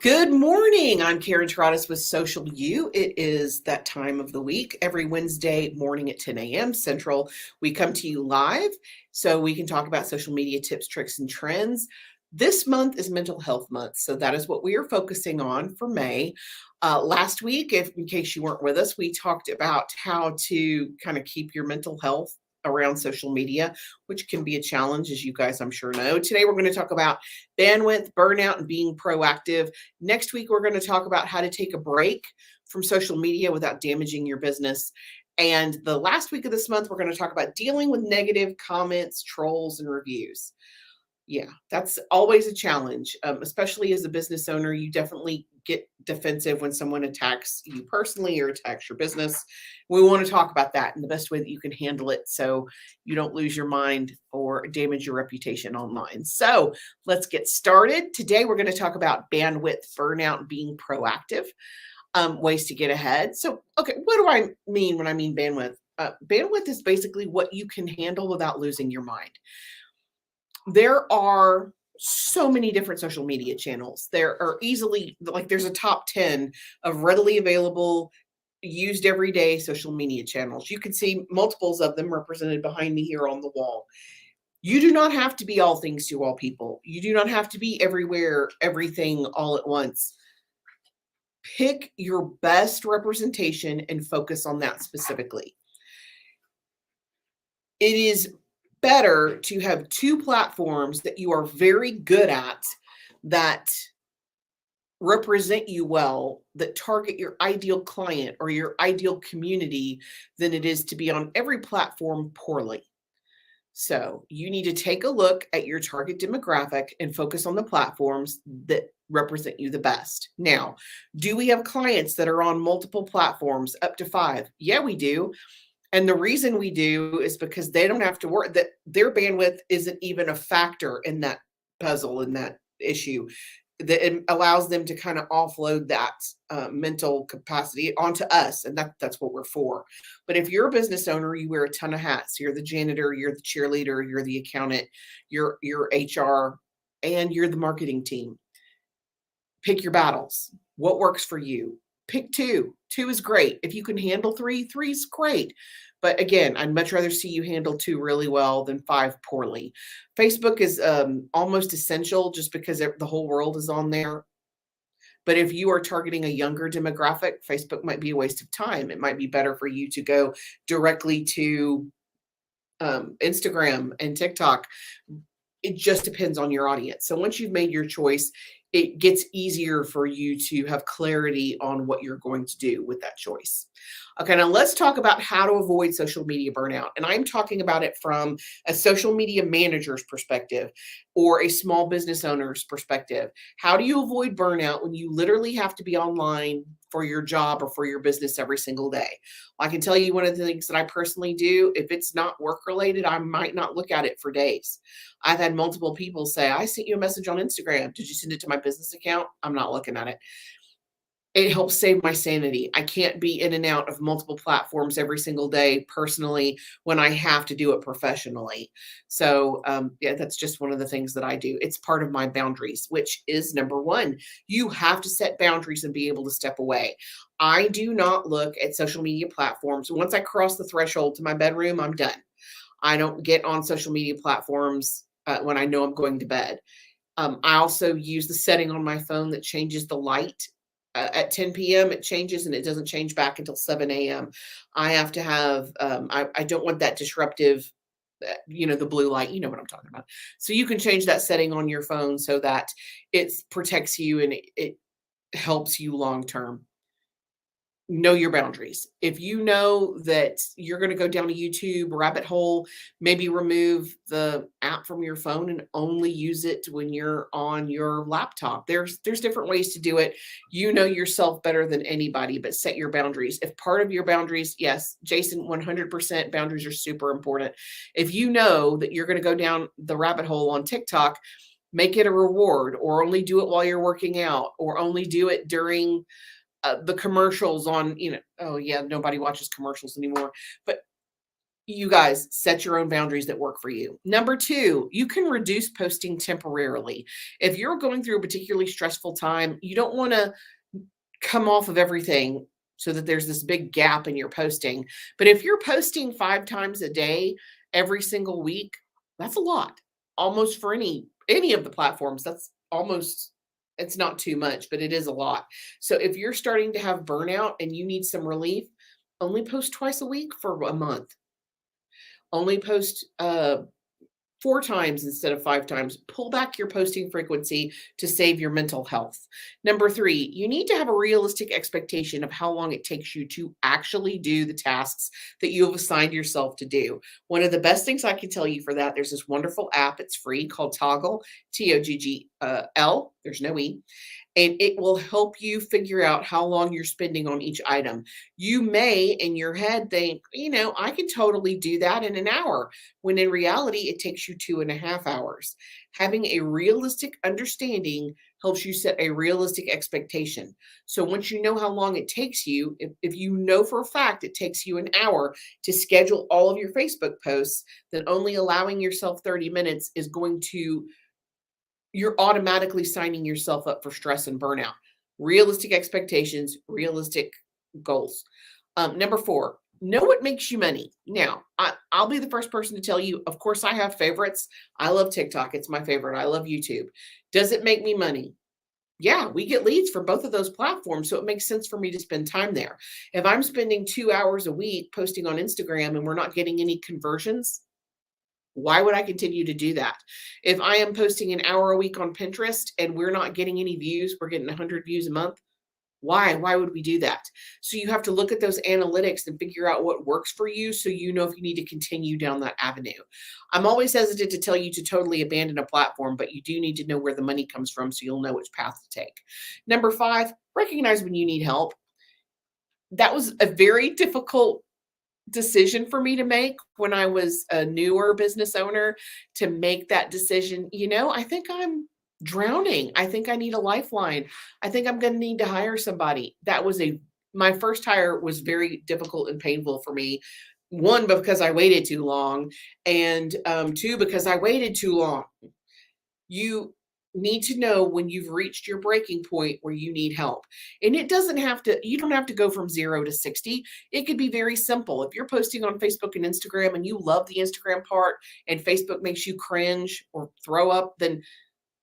Good morning. I'm Karen Trottis with Social U. It is that time of the week. Every Wednesday morning at 10 a.m. Central, we come to you live so we can talk about social media tips, tricks, and trends. This month is Mental Health Month, so that is what we are focusing on for May. Last week, if in case you weren't with us, we talked about how to kind of keep your mental health around social media, which can be a challenge, as you guys I'm sure know. Today, we're going to talk about bandwidth, burnout, and being proactive. Next week, we're going to talk about how to take a break from social media without damaging your business. And the last week of this month, we're going to talk about dealing with negative comments, trolls, and reviews. Yeah, that's always a challenge, especially as a business owner. You definitely get defensive when someone attacks you personally or attacks your business. We want to talk about that and the best way that you can handle it so you don't lose your mind or damage your reputation online. So let's get started. Today, we're going to talk about bandwidth, burnout, and being proactive, ways to get ahead. So, okay, what do I mean when I mean bandwidth? Bandwidth is basically what you can handle without losing your mind. There are so many different social media channels. There are easily, like, there's a top 10 of readily available, used every day social media channels. You can see multiples of them represented behind me here on the wall. You do not have to be all things to all people. You do not have to be everywhere, everything all at once. Pick your best representation and focus on that specifically. It is better to have two platforms that you are very good at, that represent you well, that target your ideal client or your ideal community, than it is to be on every platform poorly. So you need to take a look at your target demographic and focus on the platforms that represent you the best. Now, do we have clients that are on multiple platforms, up to 5? Yeah, we do. And the reason we do is because they don't have to work, that their bandwidth isn't even a factor in that puzzle, in that issue, that it allows them to kind of offload that mental capacity onto us, and that's what we're for. But if you're a business owner, you wear a ton of hats. You're the janitor, you're the cheerleader, you're the accountant, you're HR, and you're the marketing team. Pick your battles. What works for you? Pick two. Two is great. If you can handle three, three is great. But again, I'd much rather see you handle 2 really well than 5 poorly. Facebook is almost essential just because the whole world is on there. But if you are targeting a younger demographic, Facebook might be a waste of time. It might be better for you to go directly to Instagram and TikTok. It just depends on your audience. So once you've made your choice, it gets easier for you to have clarity on what you're going to do with that choice. Okay, now let's talk about how to avoid social media burnout. And I'm talking about it from a social media manager's perspective or a small business owner's perspective. How do you avoid burnout when you literally have to be online for your job or for your business every single day? I can tell you one of the things that I personally do, if it's not work related, I might not look at it for days. I've had multiple people say, I sent you a message on Instagram. Did you send it to my business account? I'm not looking at it. It helps save my sanity. I can't be in and out of multiple platforms every single day personally when I have to do it professionally. So, yeah, that's just one of the things that I do. It's part of my boundaries, which is number one. You have to set boundaries and be able to step away. I do not look at social media platforms. Once I cross the threshold to my bedroom, I'm done. I don't get on social media platforms when I know I'm going to bed. I also use the setting on my phone that changes the light. At 10 p.m. it changes and it doesn't change back until 7 a.m. I have to have, I don't want that disruptive, the blue light, you know what I'm talking about. So you can change that setting on your phone so that it protects you and it helps you long term. Know your boundaries. If you know that you're going to go down a YouTube rabbit hole, maybe remove the app from your phone and only use it when you're on your laptop. There's different ways to do it. You know yourself better than anybody, but set your boundaries. If part of your boundaries, yes, Jason, 100% boundaries are super important. If you know that you're going to go down the rabbit hole on TikTok, make it a reward, or only do it while you're working out, or only do it during the commercials on, oh yeah, nobody watches commercials anymore, but You guys set your own boundaries that work for you. Number two, you can reduce posting temporarily. If you're going through a particularly stressful time, you don't want to come off of everything so that there's this big gap in your posting. But if you're posting 5 times a day every single week, that's a lot. Almost for any of the platforms, that's almost, it's not too much, but it is a lot. So if you're starting to have burnout and you need some relief, only post twice a week for a month. Only post 4 times instead of 5 times. Pull back your posting frequency to save your mental health. Number three, you need to have a realistic expectation of how long it takes you to actually do the tasks that you have assigned yourself to do. One of the best things I can tell you for that, there's this wonderful app, it's free, called Toggle, Toggl, there's no E, and it will help you figure out how long you're spending on each item. You may in your head think, I can totally do that in an hour, when in reality, it takes you 2.5 hours. Having a realistic understanding helps you set a realistic expectation. So once you know how long it takes you, if you know for a fact it takes you an hour to schedule all of your Facebook posts, then only allowing yourself 30 minutes is going to, you're automatically signing yourself up for stress and burnout. Realistic expectations, realistic goals. Number four, know what makes you money. Now, I'll be the first person to tell you, of course, I have favorites. I love TikTok. It's my favorite. I love YouTube. Does it make me money? Yeah, we get leads from both of those platforms. So it makes sense for me to spend time there. If I'm spending 2 hours a week posting on Instagram and we're not getting any conversions, why would I continue to do that? If I am posting an hour a week on Pinterest and we're not getting any views, we're getting 100 views a month. Why? Why would we do that? So you have to look at those analytics and figure out what works for you so you know if you need to continue down that avenue. I'm always hesitant to tell you to totally abandon a platform, but you do need to know where the money comes from so you'll know which path to take. Number five, recognize when you need help. That was a very difficult decision for me to make when I was a newer business owner, to make that decision. I think I'm drowning. I think I need a lifeline. I think I'm going to need to hire somebody. My first hire was very difficult and painful for me. One, because I waited too long, and two, because I waited too long. You need to know when you've reached your breaking point where you need help. And you don't have to go from 0 to 60. It could be very simple. If you're posting on Facebook and Instagram and you love the Instagram part and Facebook makes you cringe or throw up, then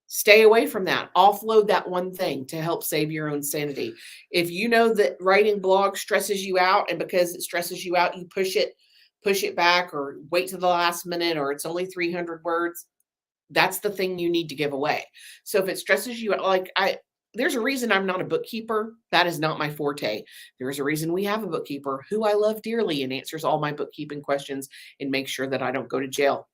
stay away from that. Offload that one thing to help save your own sanity. If you know that writing blogs stresses you out, and because it stresses you out, you push it back or wait to the last minute, or it's only 300 words, that's the thing you need to give away. So if it stresses you out, there's a reason I'm not a bookkeeper. That is not my forte. There's a reason we have a bookkeeper who I love dearly and answers all my bookkeeping questions and makes sure that I don't go to jail.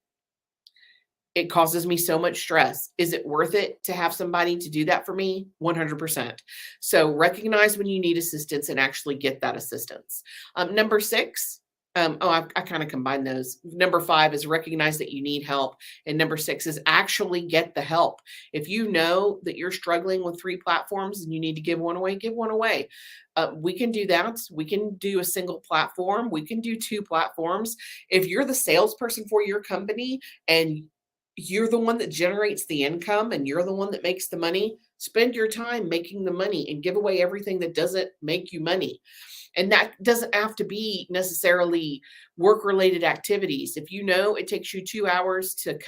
It causes me so much stress. Is it worth it to have somebody to do that for me? 100%. So recognize when you need assistance and actually get that assistance. Number six, I kind of combine those. Number five is recognize that you need help. And number six is actually get the help. If you know that you're struggling with 3 platforms and you need to give one away, give one away. We can do that. We can do a single platform. We can do 2 platforms. If you're the salesperson for your company and you're the one that generates the income and you're the one that makes the money, spend your time making the money and give away everything that doesn't make you money. And that doesn't have to be necessarily work-related activities. If you know it takes you 2 hours to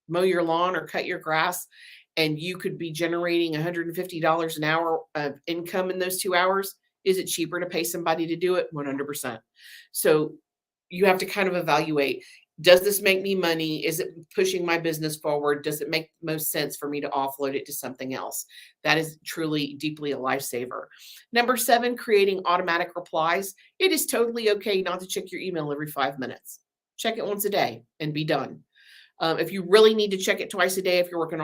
mow your lawn or cut your grass, and you could be generating $150 an hour of income in those 2 hours, is it cheaper to pay somebody to do it? 100%. So you have to kind of evaluate, does this make me money? Is it pushing my business forward? Does it make the most sense for me to offload it to something else? That is truly, deeply a lifesaver. Number 7, creating automatic replies. It is totally okay not to check your email every 5 minutes. Check it once a day and be done. If you really need to check it twice a day, if you're working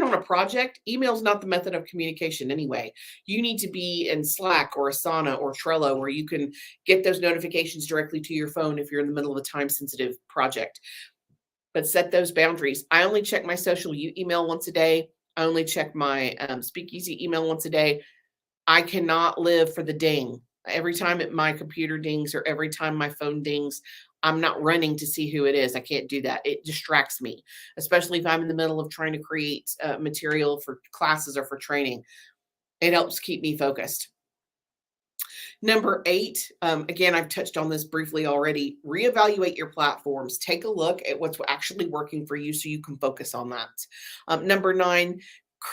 on a project, email is not the method of communication anyway. You need to be in Slack or Asana or Trello, where you can get those notifications directly to your phone if you're in the middle of a time-sensitive project. But set those boundaries. I only check my social email once a day. I only check my Speakeasy email once a day. I cannot live for the ding. Every time my computer dings or every time my phone dings, I'm not running to see who it is. I can't do that. It distracts me, especially if I'm in the middle of trying to create material for classes or for training. It helps keep me focused. Number 8, again, I've touched on this briefly already. Reevaluate your platforms. Take a look at what's actually working for you so you can focus on that. Number 9,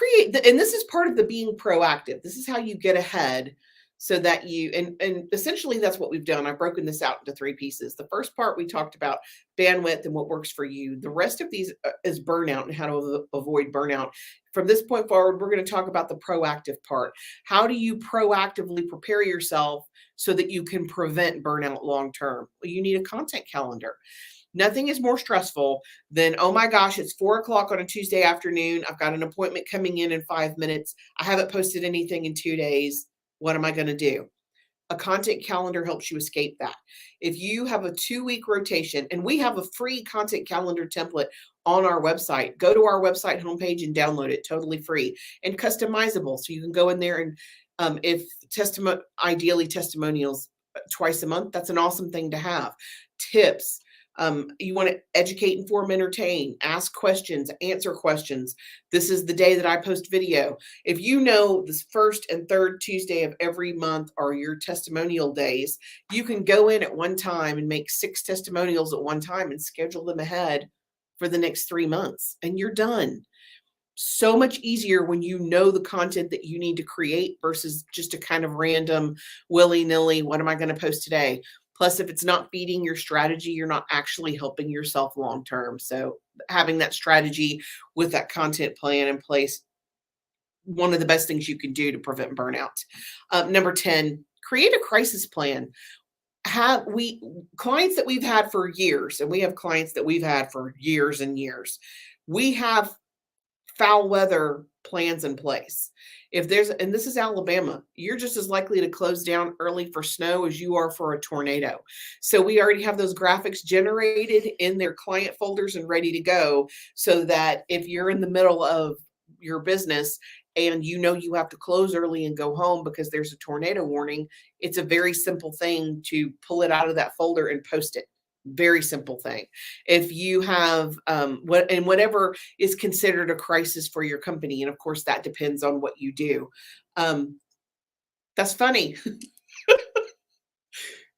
and this is part of the being proactive. This is how you get ahead so that and essentially that's what we've done. I've broken this out into 3 pieces. The first part we talked about bandwidth and what works for you. The rest of these is burnout and how to avoid burnout. From this point forward, we're going to talk about the proactive part. How do you proactively prepare yourself so that you can prevent burnout long term? Well, you need a content calendar. Nothing is more stressful than, oh my gosh, it's 4 o'clock on a Tuesday afternoon. I've got an appointment coming in 5 minutes. I haven't posted anything in 2 days. What am I going to do? A content calendar helps you escape that. If you have a 2-week rotation, and we have a free content calendar template on our website, go to our website homepage and download it, totally free and customizable. So you can go in there and if ideally testimonials twice a month, that's an awesome thing to have. Tips. You want to educate, inform, entertain, ask questions, answer questions. This is the day that I post video. If you know this first and third Tuesday of every month are your testimonial days, you can go in at one time and make 6 testimonials at one time and schedule them ahead for the next 3 months, and you're done. So much easier when you know the content that you need to create versus just a kind of random willy-nilly, what am I going to post today? Plus, if it's not feeding your strategy, you're not actually helping yourself long term. So having that strategy with that content plan in place, one of the best things you can do to prevent burnout. Number 10, create a crisis plan. Clients that we've had for years, and we have clients that we've had for years and years, we have foul weather plans in place. And this is Alabama, you're just as likely to close down early for snow as you are for a tornado. So we already have those graphics generated in their client folders and ready to go, so that if you're in the middle of your business and you know you have to close early and go home because there's a tornado warning, it's a very simple thing to pull it out of that folder and post it. Very simple thing. If you have whatever is considered a crisis for your company, and of course that depends on what you do. That's funny.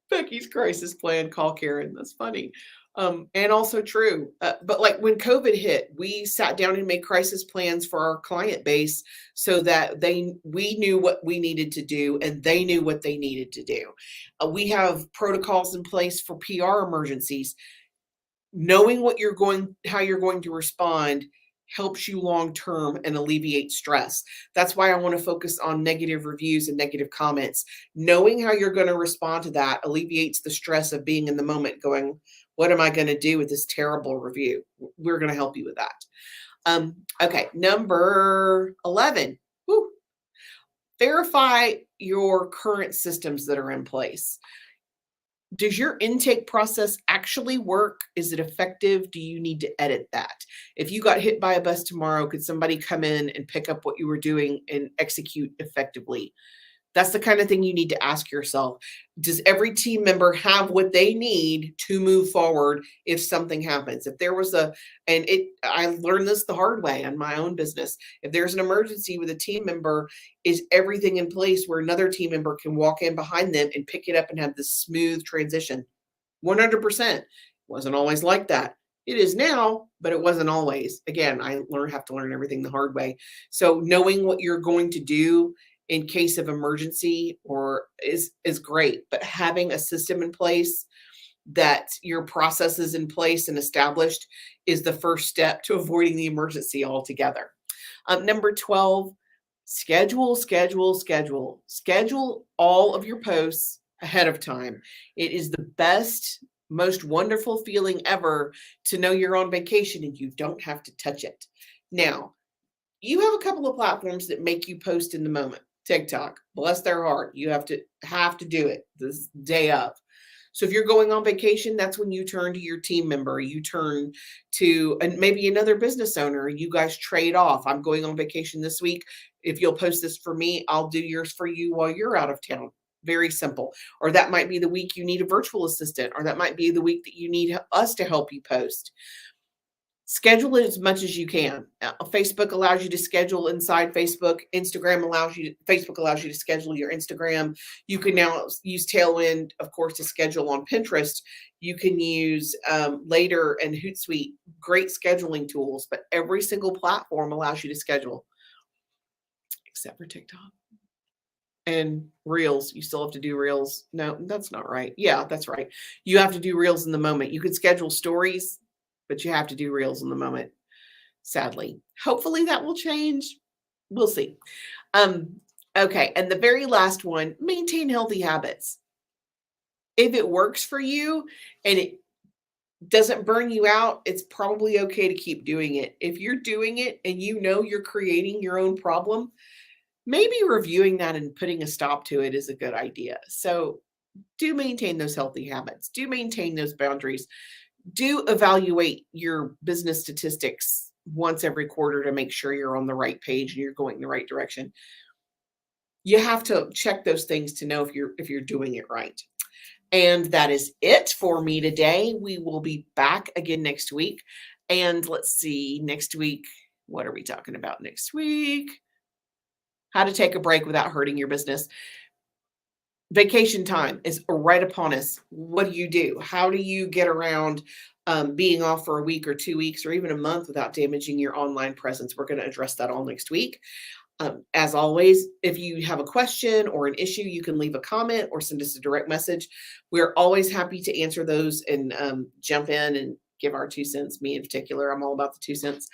Becky's crisis plan, call Karen. That's funny. And also true. But like when COVID hit, we sat down and made crisis plans for our client base so that we knew what we needed to do and they knew what they needed to do. We have protocols in place for PR emergencies. Knowing how you're going to respond helps you long term and alleviate stress. That's why I want to focus on negative reviews and negative comments. Knowing how you're going to respond to that alleviates the stress of being in the moment going, what am I going to do with this terrible review? We're going to help you with that. Okay, number 11. Woo. Verify your current systems that are in place. Does your intake process actually work? Is it effective? Do you need to edit that? If you got hit by a bus tomorrow, could somebody come in and pick up what you were doing and execute effectively? That's the kind of thing you need to ask yourself. Does every team member have what they need to move forward if something happens? If there was I learned this the hard way in my own business. If there's an emergency with a team member, is everything in place where another team member can walk in behind them and pick it up and have this smooth transition? 100%. Wasn't always like that. It is now, but it wasn't always. Again, I have to learn everything the hard way. So knowing what you're going to do in case of emergency is great, but having a system in place that your process is in place and established is the first step to avoiding the emergency altogether. Number 12, schedule all of your posts ahead of time. It is the best, most wonderful feeling ever to know you're on vacation and you don't have to touch it. Now, you have a couple of platforms that make you post in the moment. TikTok, bless their heart, you have to do it this day of. So if you're going on vacation, that's when you turn to your team member, you turn to maybe another business owner, you guys trade off. I'm going on vacation this week. If you'll post this for me, I'll do yours for you while you're out of town. Very simple. Or that might be the week you need a virtual assistant, or that might be the week that you need us to help you post. Schedule it as much as you can. Facebook allows you to schedule inside Facebook. Facebook allows you to schedule your Instagram. You can now use Tailwind, of course, to schedule on Pinterest. You can use Later and Hootsuite, great scheduling tools, but every single platform allows you to schedule, except for TikTok. And Reels, you still have to do Reels. No, that's not right. Yeah, that's right. You have to do Reels in the moment. You could schedule stories, but you have to do Reels in the moment, sadly. Hopefully that will change. We'll see. Okay, and the very last one, maintain healthy habits. If it works for you and it doesn't burn you out, it's probably okay to keep doing it. If you're doing it and you know you're creating your own problem, maybe reviewing that and putting a stop to it is a good idea. So do maintain those healthy habits. Do maintain those boundaries. Do evaluate your business statistics once every quarter to make sure you're on the right page and you're going in the right direction. You have to check those things to know if you're doing it right. And that is it for me today. We will be back again next week. And let's see, next week, what are we talking about next week? How to take a break without hurting your business. Vacation time is right upon us. What do you do? How do you get around being off for a week or 2 weeks or even a month without damaging your online presence? We're going to address that all next week. As always, if you have a question or an issue, you can leave a comment or send us a direct message. We're always happy to answer those and jump in and give our 2 cents. Me in particular, I'm all about the 2 cents.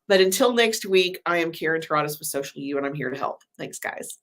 But until next week, I am Karen Taradas with Social U, and I'm here to help. Thanks, guys.